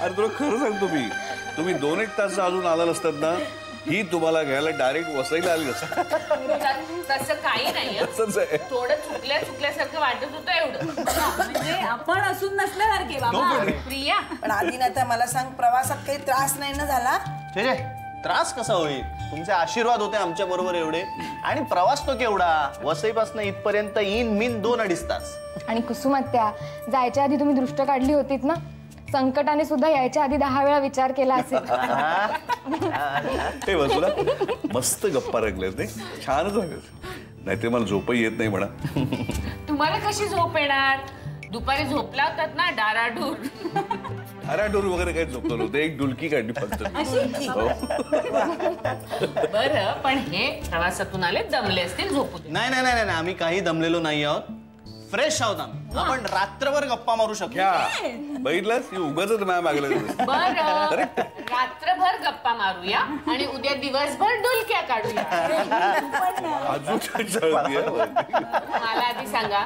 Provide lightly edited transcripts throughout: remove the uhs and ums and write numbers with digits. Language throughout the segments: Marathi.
अरे तुला खरं सांगतो मी, तुम्ही 2-1 तास अजून आला नसतात ना, ही तुम्हाला घ्यायला डायरेक्ट वसईला आली नसतात. तसं काही नाही. थोडं चुकल्यासारखं वाटत होतं एवढं. म्हणजे आपण असून नसल्यासारखे बाबा. प्रिया पण आधी ना तर मला सांग, प्रवासात काही त्रास नाही ना झाला? त्रास कसा होईल? तुमचे आशीर्वाद होते आमच्या बरोबर एवढे. आणि प्रवास तो केवढा, वसईपासून इथपर्यंत इन मिन 2-2.5 तास. आणि कुसुमात्या, जायच्या आधी तुम्ही दृष्ट काढली होतीत ना, संकटाने सुद्धा यायच्या आधी 10 वेळा विचार केला असेल. हे बस तुला मस्त गप्पा रंगल्यात नाही, छानच आहे. नाहीतर मला झोपही येत नाही म्हणा. तुम्हाला कशी झोप येणार? दुपारी झोपला होतात ना डाराडूर. डाराडूर वगैरे काही झोपलो नव्हतं, एक डुलकी काढली फक्त. बरं, पण हे प्रवासातून आले दमले असतील, झोपू दे. नाही नाही नाही, आम्ही काही दमलेलो नाही आहोत, फ्रेश आहोत आम्ही. आपण रात्रभर गप्पा मारू शकतो. बघितलंस, उगाच माझ्या मागलं. बरं, रात्रभर गप्पा मारूया आणि उद्या दिवसभर डुलक्या काढूया. मला आधी सांगा,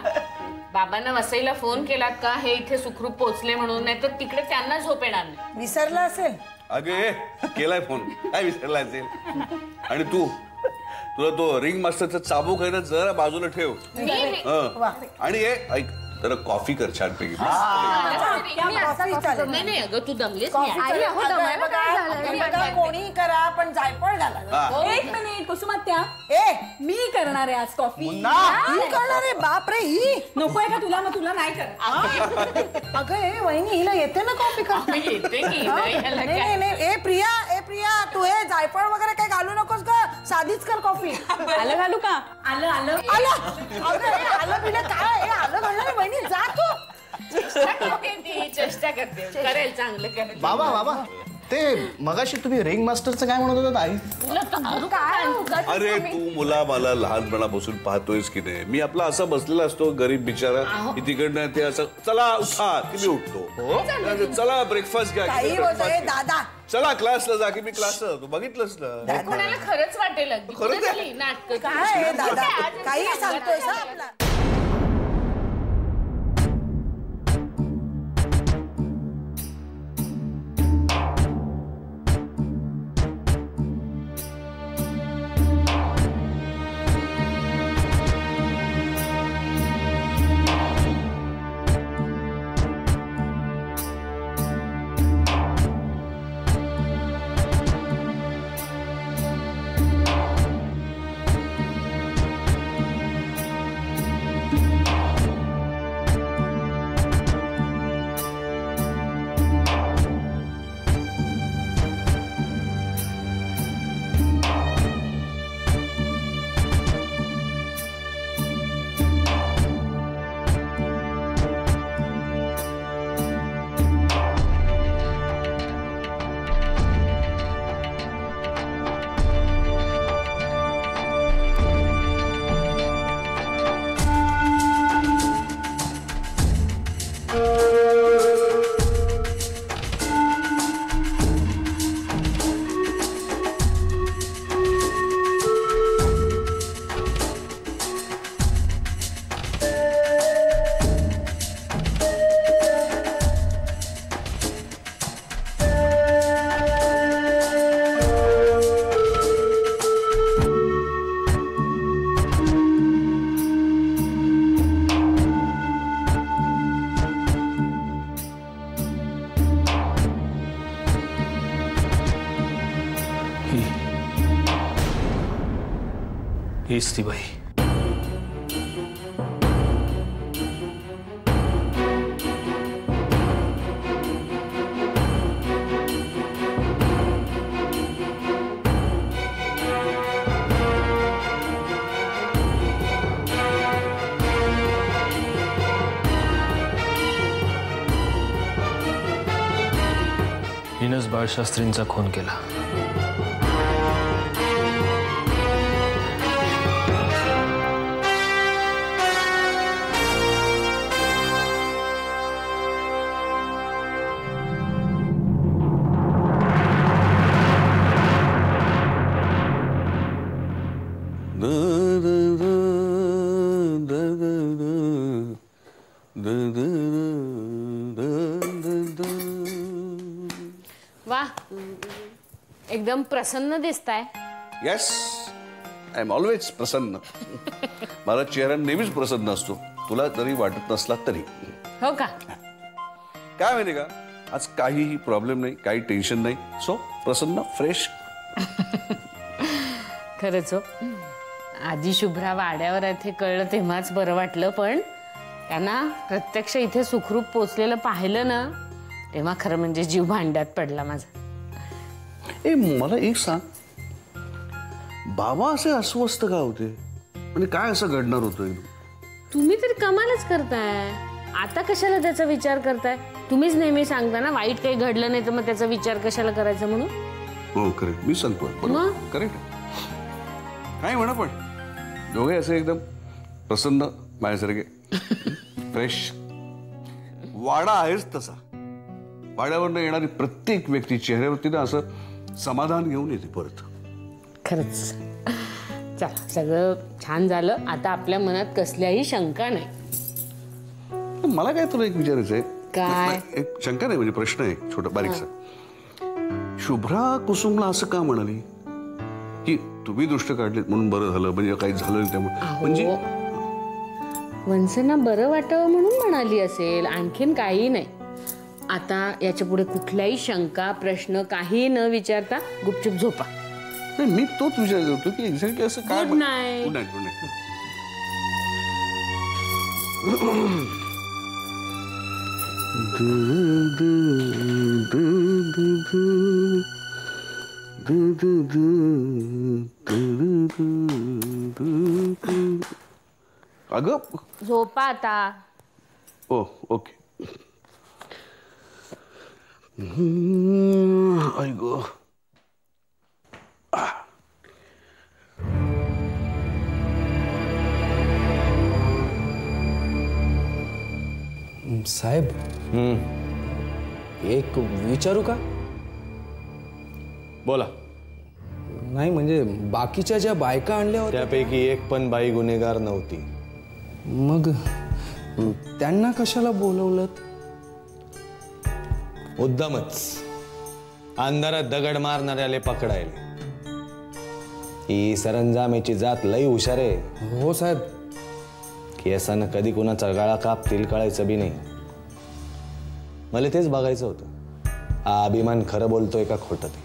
बाबांना वसईला फोन केलात का हे इथे सुखरूप पोहोचले म्हणून? नाही तर तिकडे त्यांना झोप येणार नाही. विसरला असेल. अगे केलाय फोन, काय विसरला असेल? आणि तुला तो रिंग मास्टरचा चाबूक आहे ना, जरा बाजूला ठेव. आणि ऐक, जरा कॉफी कर छानपैकी. नाही अगं, तू दमलीस. कोणी करा पण जायफळ घाला. 1 मिनिट कुसुमात्या, मी करणार आहे आज कॉफी. ही करणार आहे? बापरे, ही नकोय का तुला? मग तुला नाही कर. अगं ए वहिनी, हिला येते ना कॉफी करता? येते की नाही. ए प्रिया, तू हे जायफळ वगैरे काही घालू नकोस का, साधीच कर कॉफी. आलं घालू का? आलं. आलं बिलं काय? आलं घालणार वहिनी, जा तू. चेष्टा करते, करेल, चांगलं करेल. बाबा ते मगाशी तुम्ही रिंग मास्टरचं काय म्हणत होता आई? अरे तू मुला मला लहानपणापासून पाहतोयस की नाही, मी आपला असं बसलेला असतो गरीब बिचारा, तिकडनं ते असं चला उठा की मी उठतो, चला ब्रेकफास्ट घ्या, दादा चला क्लासला जा की मी क्लासला जातो. बघितलंस ना, कोणाला खरंच वाटेल नाटक काय दादा, काही सांगतोय आपला. हीच ती बाई. हिनंच बाळशास्त्रींचा खून केला. वा, एकदम प्रसन्न दिसताय. येस, आय एम ऑलवेज प्रसन्न. मला चेहरा नेहमीच प्रसन्न असतो, तुला जरी वाटत नसला तरी. हो का? काय माहिती का, आज काहीही प्रॉब्लेम नाही, काही टेन्शन नाही, सो प्रसन्न, फ्रेश. खरंच हो, आधी शुभ्रा वाड्यावर इथे कळलं तेव्हाच बरं वाटलं, पण त्यांना प्रत्यक्ष इथे सुखरूप पोचलेलं पाहिलं ना, तेव्हा खरं म्हणजे जीव भांड्यात पडला माझा. ए मला एक सांग, बाबा असे अस्वस्थ का होते आणि काय असं घडणार होतं? तुम्ही तरी कमालच करताय. आता कशाला त्याचा विचार करताय? तुम्हीच नेहमी सांगता ना, वाईट काही घडलं नाही तर मग त्याचा विचार कशाला करायचा म्हणून. हो करेक्ट, मी सांगतोय बरोबर, करेक्ट. काय म्हणा, पण दोघे असे एकदम प्रसन्न माझ्यासारखे, फ्रेश. वाडा आहेच तसा. वाड्यावरनं येणारी प्रत्येक व्यक्ती चेहऱ्यावरती ना असं समाधान घेऊन येते परत. खरंच. चला, सगळं छान झालं. आता आपल्या मनात कसल्याही शंका नाही. मला काय तुला एक विचारायचं आहे. काय? एक शंका नाही, म्हणजे प्रश्न आहे छोटा बारीकसा. शुभ्रा कुसुमला असं का म्हणाली की तुम्ही दृष्ट काढलेत म्हणून बरं झालं, म्हणजे काही झालं नाही त्यामुळे? म्हणजे वंसना बरं वाटावं म्हणून म्हणाली असेल, आणखीन काही नाही. आता याच्या पुढे कुठल्याही शंका प्रश्न काही न विचारता गुपचूप झोपा. नाही, मी तोच विचार करतो की एक्झॅक्टली असं काय. Good night. Good night. Good night. अगं झोपा आता. ओ ओके. आई गो. साहेब, एक विचारू का? बोला. नाही म्हणजे बाकीच्या ज्या बायका आणल्या होत्या त्यापैकी एक पण बाई गुन्हेगार नव्हती. मग त्यांना कशाला बोलवलं? मुद्दामच अंधारात दगड मारणाऱ्याले पकडायले. ही सरंजामेची जात लई हुशार आहे. हो साहेब. केसानं कधी कुणाचा गळा कापतील कळायचं बी नाही. मला तेच बघायचं होतं, हा अभिमान खरं बोलतोय का खोटं ते.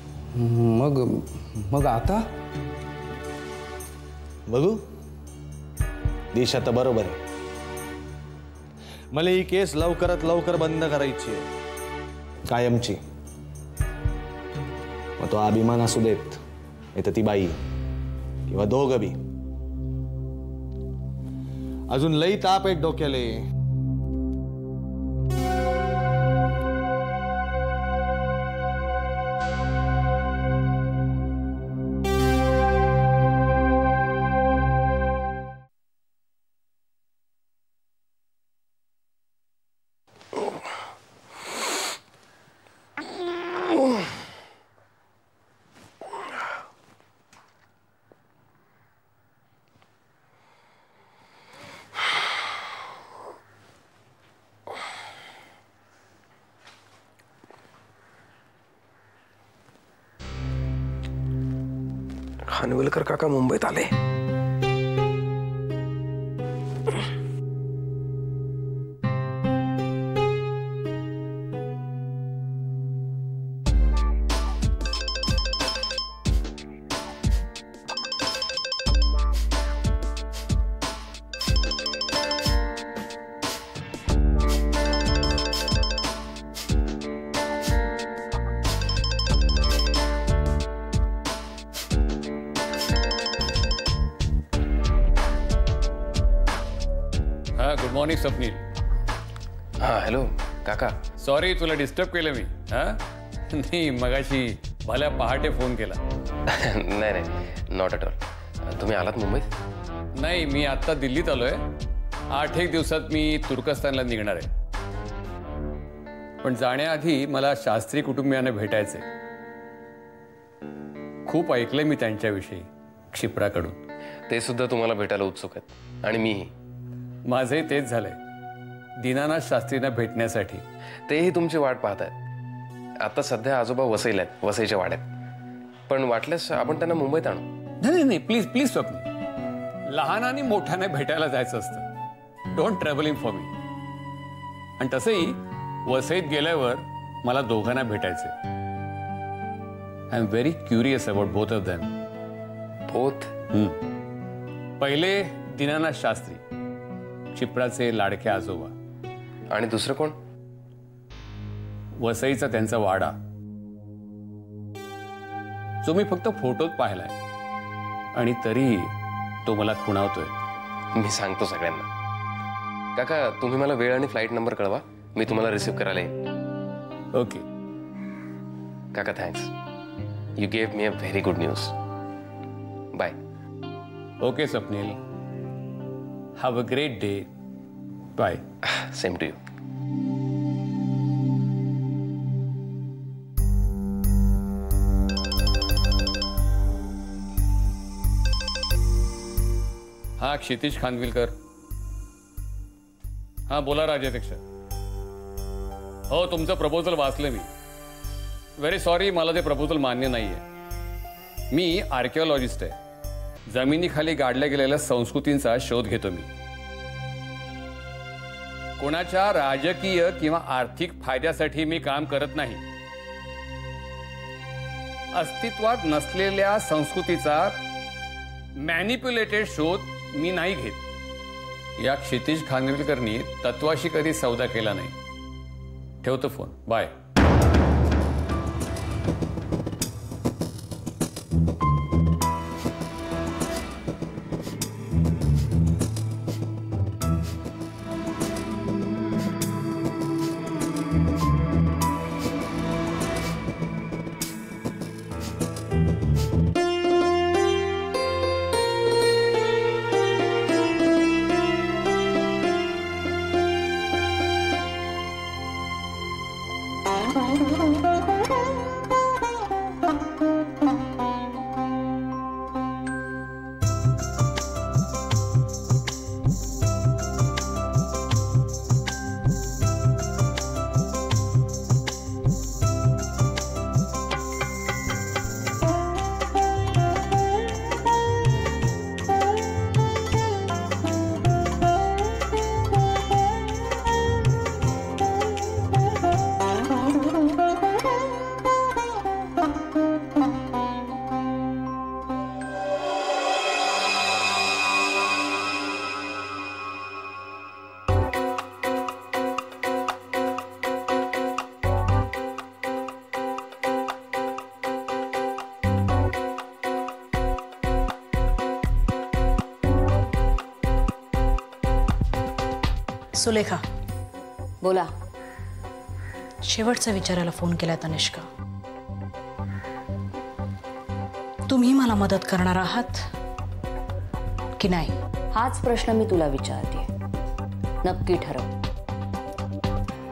मग आता बघू. दिशा तर बरोबर आहे. मला ही केस लवकरात लवकर बंद करायची आहे, कायमची. मग तो अभिमान असू देत, नाही तर ती बाई किंवा दोघं बी. अजून लई ताप एक डोक्याले. खानविलकर काका मुंबईत आले. Good morning Swapnil. हां हॅलो काका. सॉरी तुला डिस्टर्ब केलं मी. नाही, मगाशी भल्या पहाटे फोन केला. नाही नाही, नॉट ॲट ऑल. तुम्ही आलात मुंबईत? नाही, मी आत्ता दिल्लीत आलोय. 8-1 दिवसात मी तुर्कस्तानला निघणार आहे. पण जाण्याआधी मला शास्त्री कुटुंबियांना भेटायचे. खूप ऐकलंय मी त्यांच्याविषयी, क्षिप्राकडून. ते सुद्धा तुम्हाला भेटायला उत्सुक आहेत आणि मीही. माझंही तेच झालंय, दीनानाथ शास्त्रींना भेटण्यासाठी. तेही तुमची वाट पाहत आहेत. आता सध्या आजोबा वसईला आहेत, वसईच्या वाड्यात. पण वाटल्यास आपण त्यांना मुंबईत आणू. नाही नाही प्लीज प्लीज स्वप्नील, लहानाने मोठ्याने भेटायला जायचं असतं. Don't travelling for me. आणि तसंही वसईत गेल्यावर मला दोघांना भेटायचे. I am very curious about both of them. Both? पहिले दीनानाथ शास्त्री, चिपळाचे लाडके आजोबा. आणि दुसरं कोण? वसईचा त्यांचा वाडा, जो मी फक्त फोटोत पाहिलाय आणि तरीही तो मला खुणावतोय. मी सांगतो सगळ्यांना. काका, तुम्ही मला वेळ आणि फ्लाईट नंबर कळवा, मी तुम्हाला रिसीव्ह करायला येईल. ओके काका, thanks. You gave me a very good news. Bye. Okay Swapnil, have a great day. Bye. Same to you. हा, क्षितिज खानविलकर. हा, बोला राजाध्यक्ष. हो, तुमचं प्रपोजल वाचलं मी. व्हेरी सॉरी, मला ते प्रपोजल मान्य नाहीये. मी आर्किओलॉजिस्ट आहे. जमिनीखाली गाडल्या गेलेल्या संस्कृतींचा शोध घेतो मी. कोणाच्या राजकीय किंवा आर्थिक फायद्यासाठी मी काम करत नाही. अस्तित्वात नसलेल्या संस्कृतीचा मॅनिप्युलेटेड शोध मी नाही घेत. या क्षितिज खानविलकरनी तत्वाशी कधी सौदा केला नाही. ठेवतो फोन. बाय. सुलेखा, बोला. शेवटचा विचारायला फोन केला तनिष्का. तुम्ही मला मदत करणार आहात की नाही? हाच प्रश्न मी तुला विचारते. नक्की ठरव,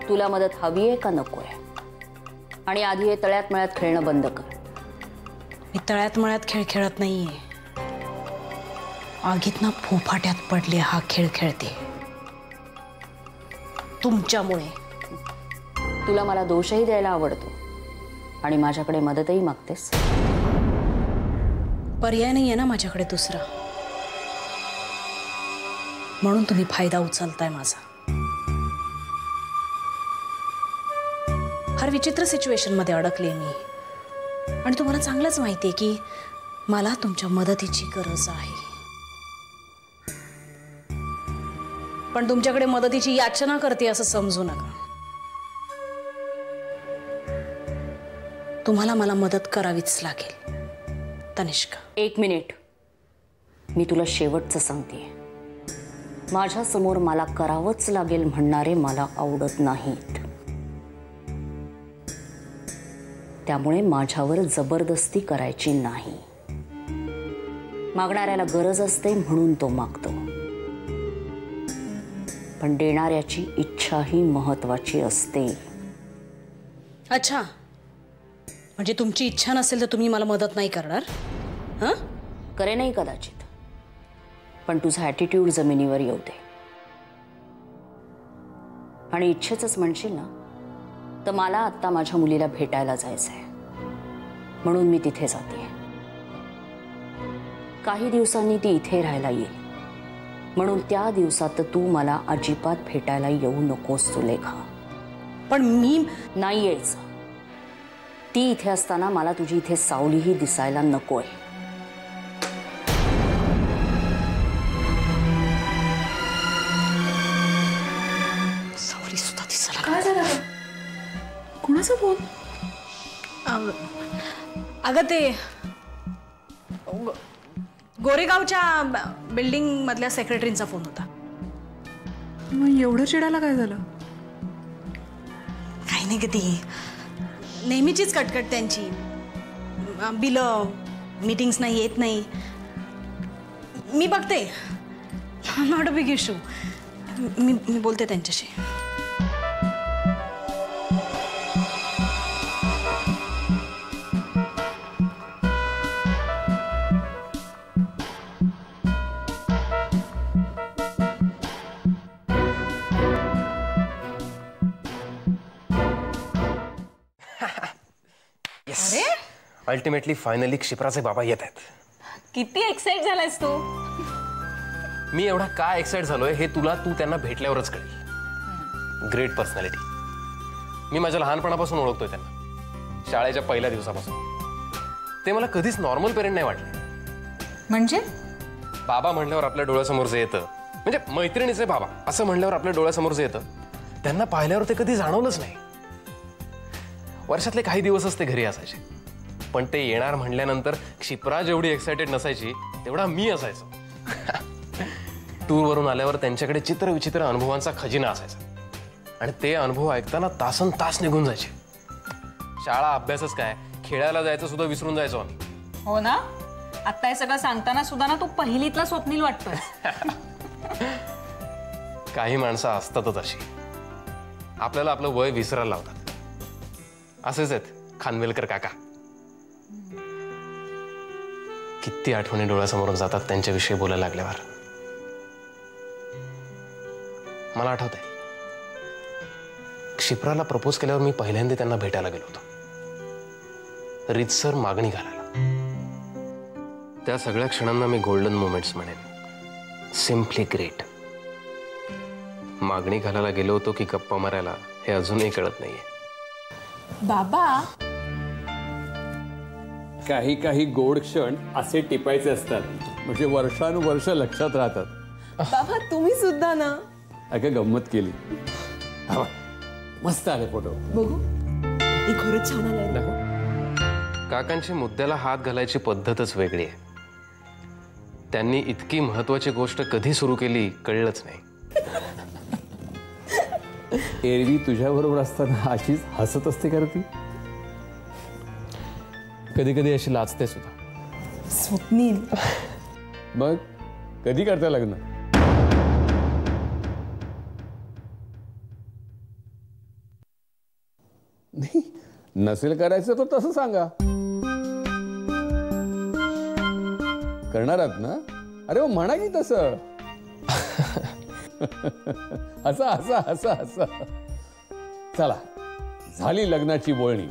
तुला मदत हवी आहे का नको आहे? आणि आधी हे तळ्यात मळ्यात खेळणं बंद कर. मी तळ्यात मळ्यात खेळ खेळत नाहीये. आगीतनं फोफाट्यात पडले हा खेळ खेळते तुमच्यामुळे. तुला मला दोषही द्यायला आवडतो आणि माझ्याकडे मदतही मागतेस. पर्याय नाहीये ना माझ्याकडे दुसरा, म्हणून तुम्ही फायदा उचलताय माझा. फार विचित्र सिच्युएशन मध्ये अडकले मी आणि तुम्हाला चांगलंच माहितीये की मला तुमच्या मदतीची गरज आहे. पण तुमच्याकडे मदतीची याचना करते असं समजू नका. तुम्हाला मला मदत करावीच लागेल तनिष्का. 1 मिनिट, मी तुला शेवटचं सांगते. माझ्या समोर मला करावंच लागेल म्हणणारे मला आवडत नाहीत. त्यामुळे माझ्यावर जबरदस्ती करायची नाही. मागणाऱ्याला गरज असते म्हणून तो मागतो, पण देणाऱ्याची इच्छाही महत्वाची असते. अच्छा, म्हणजे तुमची इच्छा नसेल तर तुम्ही मला मदत नाही करणार? हां, करे नाही कदाचित, पण तुझा ॲटिट्यूड जमिनीवर येऊ दे. आणि इच्छेचंच म्हणशील ना तर मला आत्ता माझ्या मुलीला भेटायला जायचंय, म्हणून मी तिथे जाते. काही दिवसांनी ती इथे राहायला येईल, म्हणून त्या दिवसात तू मला अजिबात भेटायला येऊ नकोस सुलेखा. पण मी नाही यायचं. ती इथे असताना मला तुझी इथे सावलीही दिसायला नकोय. सावली सुद्धा दिसायला. काय झालं? कोणाचा फोन? अगं ते गोरेगावच्या बिल्डिंग मधल्या सेक्रेटरींचा फोन होता. मग एवढं चिडायला काय झालं? काही नाही ग, ती नेहमीचीच कटकट त्यांची. बिलं, मीटिंग्स नाही, येत नाही. मी बघते, नॉट अ बिग इश्यू. मी बोलते त्यांच्याशी. अल्टिमेटली फायनली क्षिप्राचे बाबा येत आहेत. किती एक्साइट झालायस तू? मी एवढा का एक्साइट झालोय हे तू त्यांना भेटल्यावरच कळेल. Great personality. मी माझ्या लहानपणापासून ओळखतोय त्यांना, शाळेच्या पहिल्या दिवसापासून. ते मला कधीच नॉर्मल पेरेंट नाही वाटले. म्हणजे बाबा म्हणल्यावर आपल्या डोळ्यासमोर जे येतं, म्हणजे मैत्रिणीचे बाबा असं म्हणल्यावर आपल्या डोळ्यासमोर जे येतं, त्यांना पाहिल्यावर ते कधी जाणवलंच नाही. वर्षातले काही दिवसच ते घरी असायचे, पण ते येणार म्हणल्यानंतर क्षिप्रा जेवढी एक्सायटेड नसायची तेवढा मी असायचो. टूरवरून आल्यावर त्यांच्याकडे चित्र विचित्र अनुभवांचा खजिना असायचा, आणि ते अनुभव ऐकताना तासन तास निघून जायचे. शाळा अभ्यासच काय, खेळायला जायचं सुद्धा विसरून जायचो आम्ही. हो ना, आता हे सगळं सांगताना सुद्धा ना तू पहिलीतला स्वप्नील वाटतोय. काही माणसं असतातच अशी, आपल्याला आपलं वय विसरायला लावतात. असेच आहेत खानवेलकर काका. किती आठवणी डोळ्यासमोरून जातात त्यांच्याविषयी बोलायला लागल्यावर. मला आठवतंय, क्षिप्राला प्रपोज केल्यावर मी पहिल्यांदा त्यांना भेटायला गेलो होतो, रीतसर मागणी घालायला. त्या सगळ्या क्षणांना मी गोल्डन मोमेंट्स म्हणेन. Simply great. मागणी घालायला गेलो होतो की गप्पा मारायला हे अजूनही कळत नाहीये. बाबा, काही काही गोड क्षण असे टिपायचे असतात, म्हणजे वर्षानुवर्ष लक्षात राहतात. बाबा तुम्ही सुद्धा ना. अगं गंमत केली. हा, मस्त आले फोटो. बघू, ही खरंच छान आलाय. काकांची मुद्द्याला हात घालायची पद्धतच वेगळी आहे. त्यांनी इतकी महत्वाची गोष्ट कधी सुरू केली कळलंच नाही. एरवी तुझ्या बरोबर असताना अशीच हसत असते का ती? कधी कधी अशी लाजते सुद्धा. स्वप्नील, मग कधी करता लग्न? नाही, नसेल करायचं तर तसं सांगा. करणार आहात ना? अरे म्हणा की तसं. असा असा असा असा. चला, झाली लग्नाची बोलणी.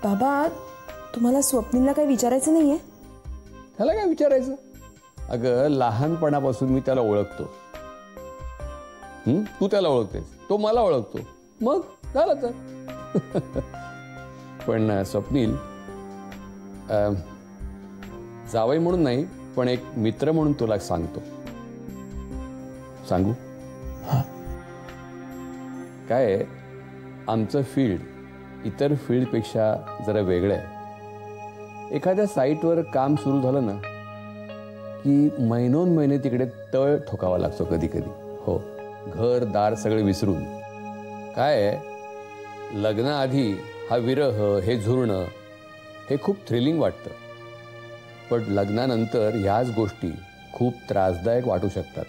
बाबा तुम्हाला स्वप्नीलला काही विचारायचं नाहीये? त्याला काय विचारायचं? अगं लहानपणापासून मी त्याला ओळखतो. तू त्याला ओळखतेस, तो मला ओळखतो, मग झालं तर. पण स्वप्नील, जावई म्हणून नाही, पण एक मित्र म्हणून तुला सांगतो. सांगू? काय, आमचं फील्ड इतर फील्डपेक्षा जरा वेगळं आहे. एखाद्या साईटवर काम सुरू झालं ना की महिनोन महिने तिकडे तळ ठोकावा लागतो कधी कधी. हो, घर दार सगळं विसरून. काय, लग्नाआधी हा विरह, हे झुरणं, हे खूप थ्रिलिंग वाटतं. पण लग्नानंतर ह्याच गोष्टी खूप त्रासदायक वाटू शकतात.